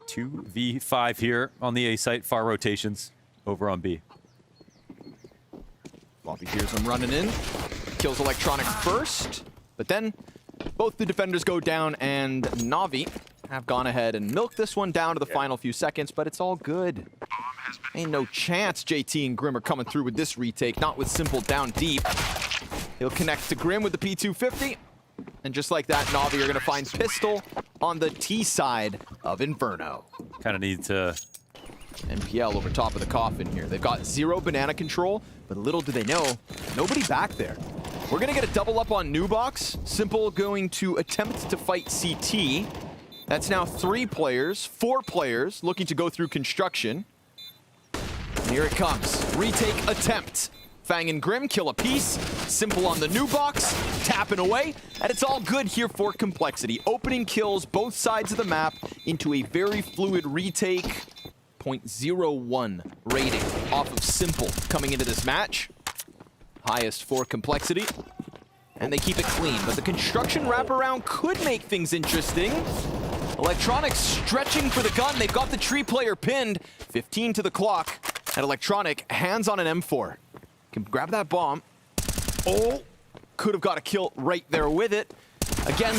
2v5 here on the A site. Far rotations over on B. Floppy hears him running in. Kills Electronic first. But then both the defenders go down, and NaVi have gone ahead and milked this one down to the final few seconds, but it's all good. Ain't no chance JT and Grim are coming through with this retake, not with Simple down deep. He'll connect to Grim with the P250. And just like that, NaVi are going to find Pistol on the T side of Inferno. Kind of need to... NPL over top of the coffin here. They've got 0 banana control, but little do they know, nobody back there. We're going to get a double up on Nubox. Simple going to attempt to fight CT. That's now 3 players, 4 players looking to go through construction. And here it comes. Retake attempt. Fang and Grim kill a piece. Simple on the Nubox, tapping away. And it's all good here for Complexity. Opening kills both sides of the map into a very fluid retake. 0.01 rating off of Simple coming into this match. Highest for Complexity. And they keep it clean, but the construction wraparound could make things interesting. Electronic stretching for the gun. They've got the tree player pinned. 15 to the clock. And Electronic hands on an M4. Can grab that bomb. Oh, could have got a kill right there with it. Again,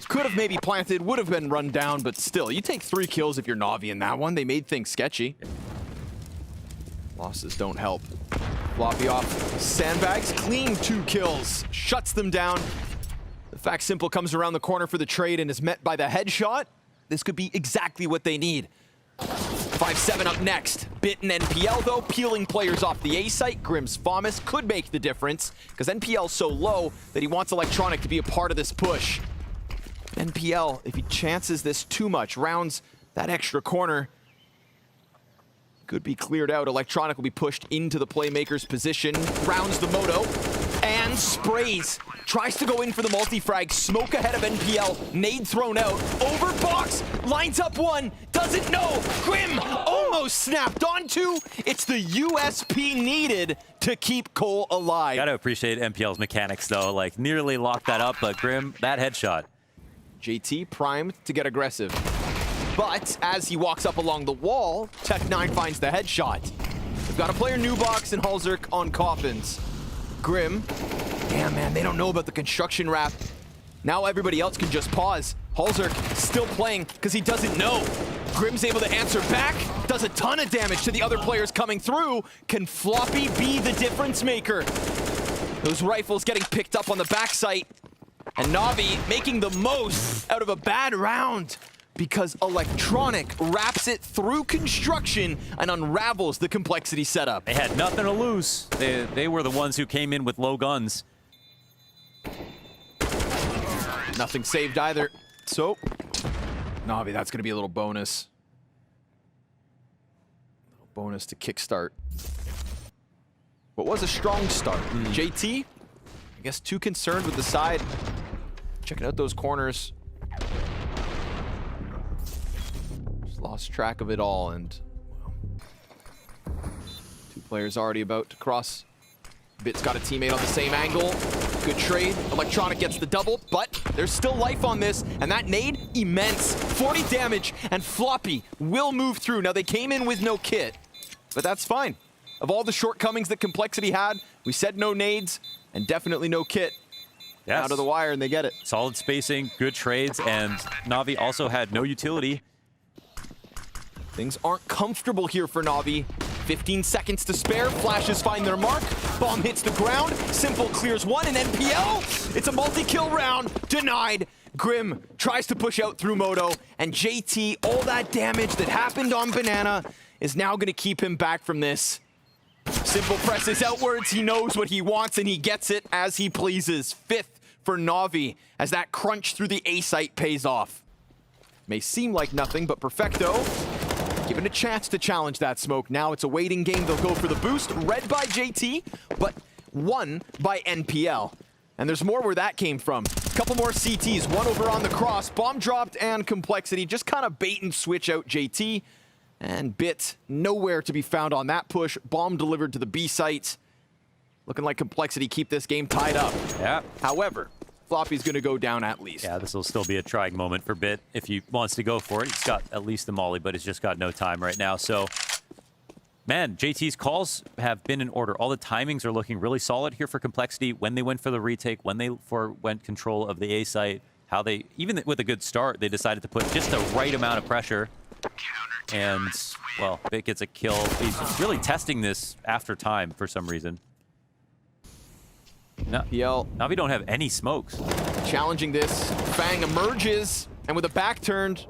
could have maybe planted, would have been run down, but still, you take 3 kills if you're NaVi in that one. They made things sketchy. Losses don't help. Floppy off sandbags, clean 2 kills, shuts them down. The fact Simple comes around the corner for the trade and is met by the headshot. This could be exactly what they need. 5-7 up next. Bit and NPL though, peeling players off the A site. Grim's FAMAS could make the difference because NPL's so low that he wants Electronic to be a part of this push. NPL, if he chances this too much, rounds that extra corner, could be cleared out. Electronic will be pushed into the playmaker's position, rounds the moto, and sprays. Tries to go in for the multi-frag, smoke ahead of NPL, nade thrown out, over box, lines up one, doesn't know, Grim almost snapped onto. It's the USP needed to keep Cole alive. Gotta appreciate NPL's mechanics though, like nearly locked that up, but Grim, that headshot. JT primed to get aggressive. But as he walks up along the wall, Tech9 finds the headshot. We've got a player Nubox and Halzerk on coffins. Grim, damn man, they don't know about the construction wrap. Now everybody else can just pause. Halzerk still playing because he doesn't know. Grim's able to answer back, does a ton of damage to the other players coming through. Can Floppy be the difference maker? Those rifles getting picked up on the backside. And NaVi making the most out of a bad round because Electronic wraps it through construction and unravels the Complexity setup. They had nothing to lose. They were the ones who came in with low guns. Nothing saved either. So, NaVi, that's going to be a little bonus. Bonus to kickstart. What was a strong start? JT, I guess too concerned with the side. Checking out those corners. Just lost track of it all, and well, 2 players already about to cross. Bit's got a teammate on the same angle. Good trade. Electronic gets the double, but there's still life on this, and that nade, immense. 40 damage, and Floppy will move through. Now, they came in with no kit, but that's fine. Of all the shortcomings that Complexity had, we said no nades, and definitely no kit. Yes. Out of the wire, and they get it. Solid spacing, good trades, and NaVi also had no utility. Things aren't comfortable here for NaVi. 15 seconds to spare, flashes find their mark, bomb hits the ground, Simple clears one, and NPL, it's a multi-kill round, denied. Grim tries to push out through Moto, and JT, all that damage that happened on Banana is now gonna keep him back from this. Simple presses outwards, he knows what he wants, and he gets it as he pleases. 5th for NaVi, as that crunch through the A site pays off. May seem like nothing, but Perfecto given a chance to challenge that smoke. Now it's a waiting game. They'll go for the boost, read by JT, but won by NPL. And there's more where that came from. A couple more CTs, one over on the cross, bomb dropped, and Complexity just kind of bait and switch out JT. And Bit nowhere to be found on that push. Bomb delivered to the B site. Looking like Complexity keep this game tied up. Yeah. However, Floppy's going to go down at least. Yeah, this will still be a trying moment for Bit if he wants to go for it. He's got at least the molly, but he's just got no time right now. So, man, JT's calls have been in order. All the timings are looking really solid here for Complexity. When they went for the retake, when they went control of the A site, how they, even with a good start, they decided to put just the right amount of pressure. And, well, Bit gets a kill. He's really testing this after time for some reason. No, NaVi don't have any smokes. Challenging this. Fang emerges, and with a back turned,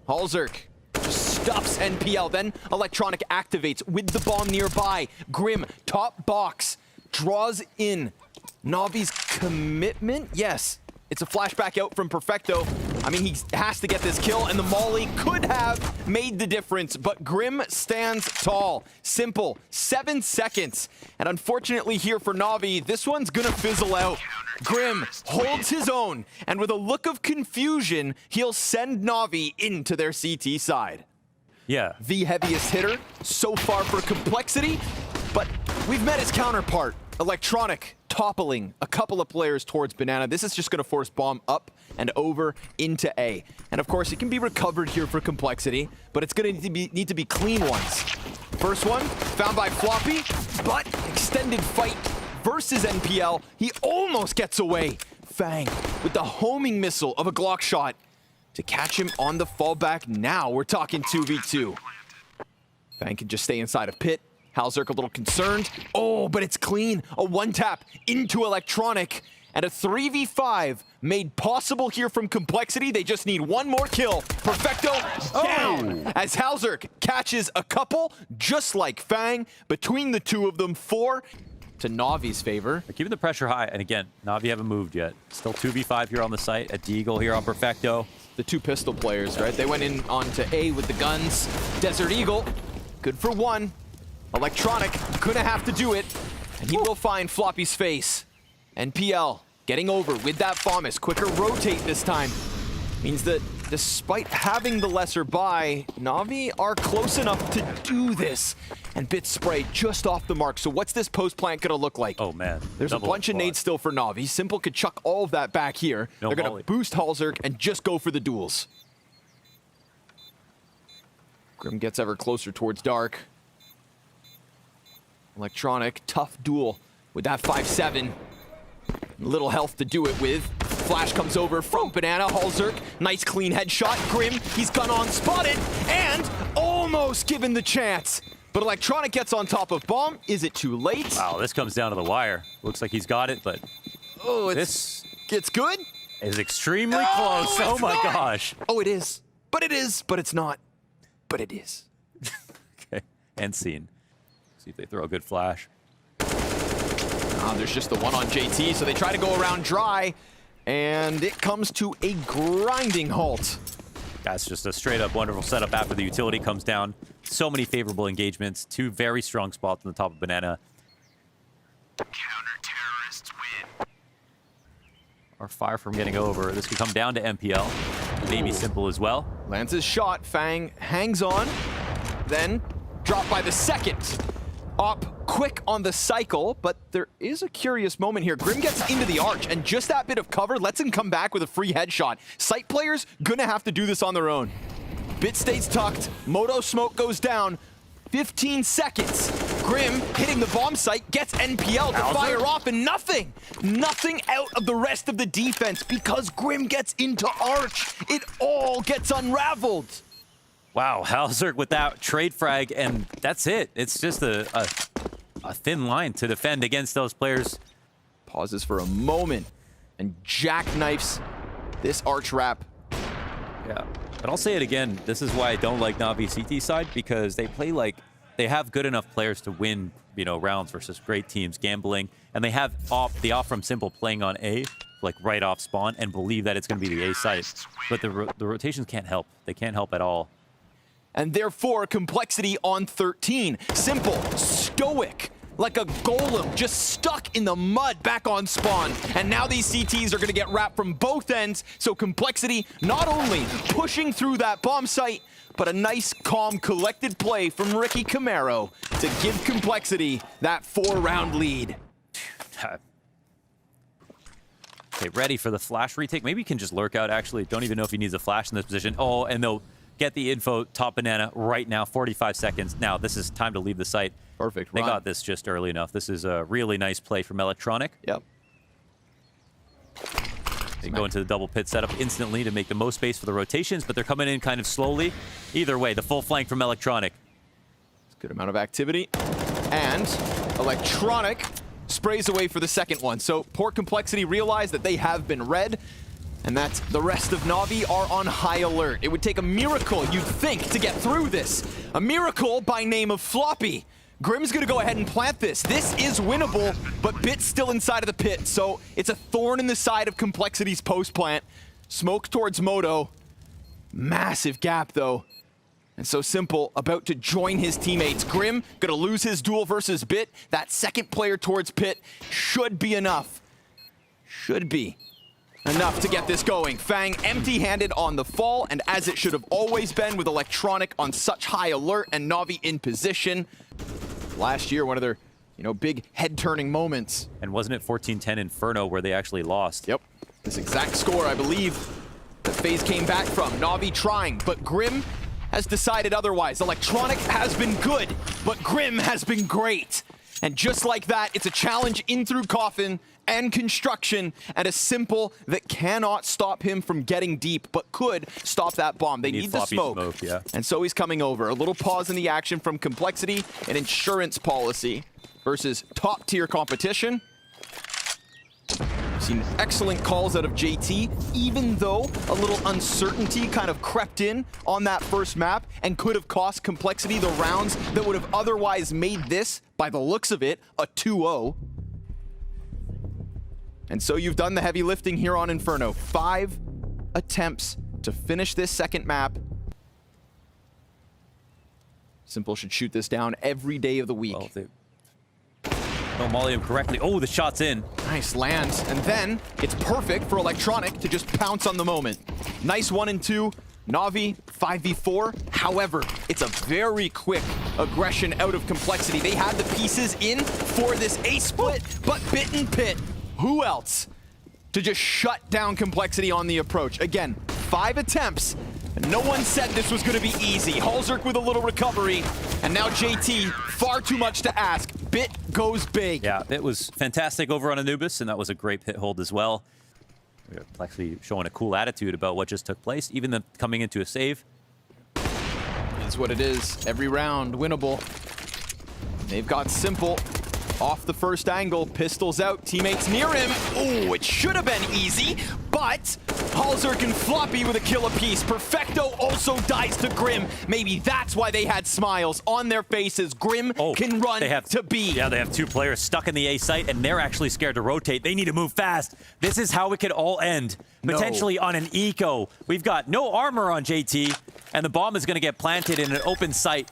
Halzerk just stuffs NPL. Then Electronic activates with the bomb nearby. Grim, top box, draws in. NaVi's commitment? Yes. It's a flashback out from Perfecto. I mean, he has to get this kill, and the molly could have made the difference, but Grim stands tall. Simple, 7 seconds. And unfortunately here for NaVi, this one's gonna fizzle out. Grim holds his own, and with a look of confusion, he'll send NaVi into their CT side. Yeah. The heaviest hitter so far for Complexity, but we've met his counterpart, Electronic, toppling a couple of players towards Banana. This is just going to force bomb up and over into A. And of course, it can be recovered here for Complexity, but it's going to need to be clean ones. First one, found by Floppy, but extended fight versus NPL. He almost gets away. Fang with the homing missile of a Glock shot to catch him on the fallback. Now we're talking 2v2. Fang can just stay inside of pit. Halzerk a little concerned. Oh, but it's clean. A one-tap into Electronic. And a 3v5 made possible here from Complexity. They just need one more kill. Perfecto down as Halzerk catches a couple, just like Fang. Between the two of them, 4 to NaVi's favor. They're keeping the pressure high. And again, NaVi haven't moved yet. Still 2v5 here on the site. A Deagle here on Perfecto. The two pistol players, right? They went in onto A with the guns. Desert Eagle, good for one. Electronic gonna have to do it, and he will find Floppy's face. NPL getting over with that FAMAS. Quicker rotate this time. Means that despite having the lesser buy, NaVi are close enough to do this. And Bit spray just off the mark. So what's this post plant gonna look like? Oh man. There's a bunch of nades still for NaVi. Simple could chuck all of that back here. They're gonna boost Halzerk and just go for the duels. Grim gets ever closer towards Dark. Electronic, tough duel with that 5-7. Little health to do it with. Flash comes over from Banana. Halzerk, nice clean headshot. Grim, he's gun on spotted and almost given the chance. But Electronic gets on top of bomb. Is it too late? Wow, this comes down to the wire. Looks like he's got it, but this gets good. Is extremely close. Oh my gosh. Oh, it is. But it is. But it's not. But it is. Okay, end scene. See if they throw a good flash. There's just the one on JT, so they try to go around dry, and it comes to a grinding halt. That's just a straight-up wonderful setup after the utility comes down. So many favorable engagements. 2 very strong spots on the top of Banana. Counter-terrorists win. Are far from getting over. This could come down to MPL. Maybe Simple as well. Lands his shot. Fang hangs on, then dropped by the second. Op quick on the cycle, but there is a curious moment here. Grim gets into the arch, and just that bit of cover lets him come back with a free headshot. Site players gonna have to do this on their own. Bit stays tucked. Moto smoke goes down. 15 seconds. Grim hitting the bomb site, gets NPL to fire off, and nothing out of the rest of the defense because Grim gets into arch. It all gets unraveled. Wow, Halzerk with that trade frag, and that's it. It's just a thin line to defend against those players. Pauses for a moment and jackknifes this arch wrap. Yeah, but I'll say it again. This is why I don't like NaVi CT side, because they play like they have good enough players to win, you know, rounds versus great teams gambling, and they have the off from Simple playing on A, like right off spawn, and believe that it's going to be the A site. But the rotations can't help. They can't help at all. And therefore, Complexity on 13. Simple, stoic, like a golem, just stuck in the mud back on spawn. And now these CTs are gonna get wrapped from both ends, so Complexity not only pushing through that bomb site, but a nice, calm, collected play from Ricky Camaro to give Complexity that 4-round lead. Okay, ready for the flash retake. Maybe he can just lurk out, actually. Don't even know if he needs a flash in this position. Oh, and they'll get the info, top banana, right now, 45 seconds. Now, this is time to leave the site. Perfect. They Run. got this just early enough. This is a really nice play from Electronic. Yep. They go into the double pit setup instantly to make the most space for the rotations, but they're coming in kind of slowly. Either way, the full flank from Electronic. Good amount of activity. And Electronic sprays away for the second one. So poor Complexity realize that they have been read, and that the rest of Navi are on high alert. It would take a miracle, you'd think, to get through this. A miracle by name of Floppy. Grim's gonna go ahead and plant this. This is winnable, but Bit's still inside of the pit, so it's a thorn in the side of Complexity's post plant. Smoke towards Moto. Massive gap, though. And so Simple about to join his teammates. Grim gonna lose his duel versus Bit. That second player towards Pit should be enough. Should be enough to get this going. Fang empty-handed on the fall, and as it should have always been with Electronic on such high alert and Navi in position. Last year, one of their, big head-turning moments. And wasn't it 14-10 Inferno where they actually lost? Yep. This exact score, I believe, that FaZe came back from. Navi trying, but Grim has decided otherwise. Electronic has been good, but Grim has been great. And just like that, it's a challenge in through Coffin and Construction, and a Simple that cannot stop him from getting deep, but could stop that bomb. They need the smoke. Yeah. And so he's coming over. A little pause in the action from Complexity, an insurance policy versus top-tier competition. Seen excellent calls out of JT, even though a little uncertainty kind of crept in on that first map and could have cost Complexity the rounds that would have otherwise made this, by the looks of it, a 2-0. And so you've done the heavy lifting here on Inferno. 5 attempts to finish this second map. Simple should shoot this down every day of the week. Well, don't molly him correctly. Oh, the shot's in. Nice lands, and then it's perfect for Electronic to just pounce on the moment. Nice 1 and 2. Navi 5v4. However, it's a very quick aggression out of Complexity. They had the pieces in for this ace split, but Bit and Pit, who else to just shut down Complexity on the approach? Again, 5 attempts, and no one said this was going to be easy. Halzerk with a little recovery, and now JT, far too much to ask. Bit goes big. Yeah, it was fantastic over on Anubis, and that was a great pit hold as well. Actually showing a cool attitude about what just took place, even the coming into a save. It's what it is. Every round winnable. They've got Simple off the first angle, pistols out, teammates near him. Oh, it should have been easy, but Halzerk and Floppy with a kill apiece. Perfecto also dies to Grim. Maybe that's why they had smiles on their faces. Grim can run to B. Yeah, they have 2 players stuck in the A site, and they're actually scared to rotate. They need to move fast. This is how it could all end. Potentially on an eco. We've got no armor on JT, and the bomb is going to get planted in an open site.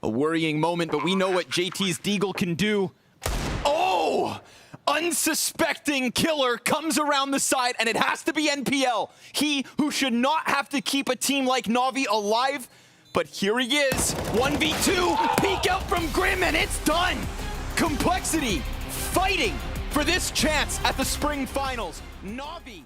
A worrying moment, but we know what JT's Deagle can do. Oh! Unsuspecting killer comes around the side, and it has to be NPL. He who should not have to keep a team like Navi alive, but here he is. 1v2, peek out from Grim, and it's done. Complexity fighting for this chance at the spring finals. Navi